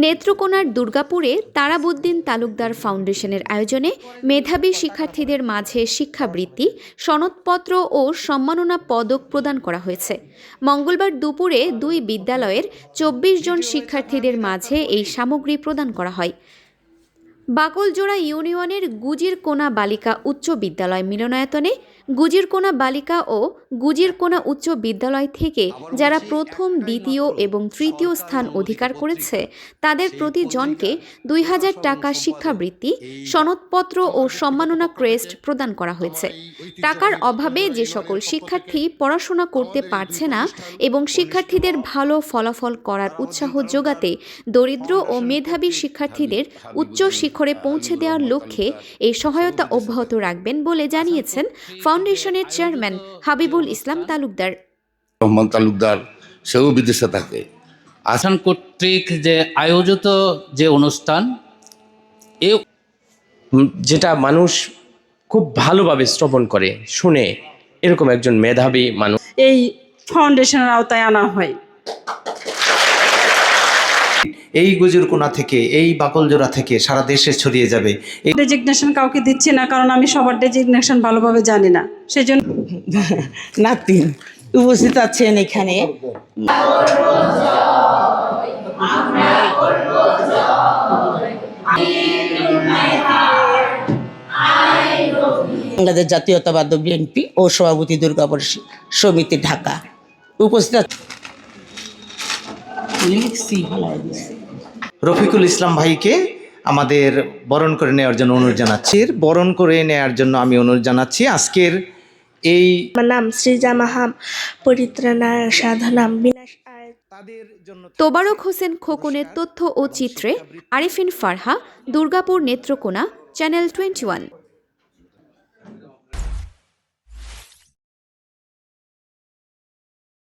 নেত্রকোনার দুর্গাপুরে তারাবুদ্দিন তালুকদার ফাউন্ডেশনের আয়োজনে মেধাবী শিক্ষার্থীদের মাঝে শিক্ষাবৃত্তি, সনদপত্র ও সম্মাননা পদক প্রদান করা হয়েছে। মঙ্গলবার দুপুরে দুই বিদ্যালয়ের ২৪ জন শিক্ষার্থীদের মাঝে এই সামগ্রী প্রদান করা হয়। বাকলজোড়া ইউনিয়নের গুজিরকোনা বালিকা উচ্চ বিদ্যালয় মিলনায়তনে গুজিরকোনা বালিকা ও গুজিরকোনা উচ্চ বিদ্যালয় থেকে যারা প্রথম, দ্বিতীয় এবং তৃতীয় স্থান অধিকার করেছে তাদের প্রতি জনকে ২০০০ টাকা শিক্ষাবৃত্তি, সনদপত্র ও সম্মাননা ক্রেস্ট প্রদান করা হয়েছে। টাকার অভাবে যে সকল শিক্ষার্থী পড়াশোনা করতে পারছে না এবং শিক্ষার্থীদের ভালো ফলাফল করার উৎসাহ যোগাতে দরিদ্র ও মেধাবী শিক্ষার্থীদের উচ্চ শিখরে পৌঁছে দেওয়ার লক্ষ্যে এই সহায়তা অব্যাহত রাখবেন বলে জানিয়েছেন ফাউন্ডেশনের চেয়ারম্যান হাবিবুল ইসলাম তালুকদার। রহমান তালুকদার সেও বিদেশে থাকে। আসান কর্তৃক যে আয়োজিত যে অনুষ্ঠান, যেটা মানুষ খুব ভালোভাবে শ্রবণ করে শুনে, এরকম একজন মেধাবী মানুষ এই ফাউন্ডেশনের আওতায় আনা হয়। এই গুজিরকোনা থেকে, এই বাকলজোড়া থেকে সারা দেশে ছড়িয়ে যাবে। ডেজিগনেশন কাউকে দিচ্ছি না, কারণ আমি সবার ডেজিগনেশন ভালোভাবে জানি না, সেজন্য নাতিন উপস্থিত আছেন এখানে। বাংলাদেশ জাতীয়তাবাদী বিএনপি ও সভাপতি দুর্গাপুর সমিতি ঢাকা উপস্থিত। রফিকুল ইসলাম ভাইকে আমাদের বরণ করে নেওয়ার জন্য অনুরোধ জানাচ্ছি। আমি অনুরোধ জানাচ্ছি আজকের এই আমার নাম সৃজা মাহাম, পরিত্রাণায় সাধনাম বিনাশ আয়। তোবারক হোসেন খোকনের তথ্য ও চিত্রে আরিফিন ফারহা, দুর্গাপুর, নেত্রকোনা, চ্যানেল 21।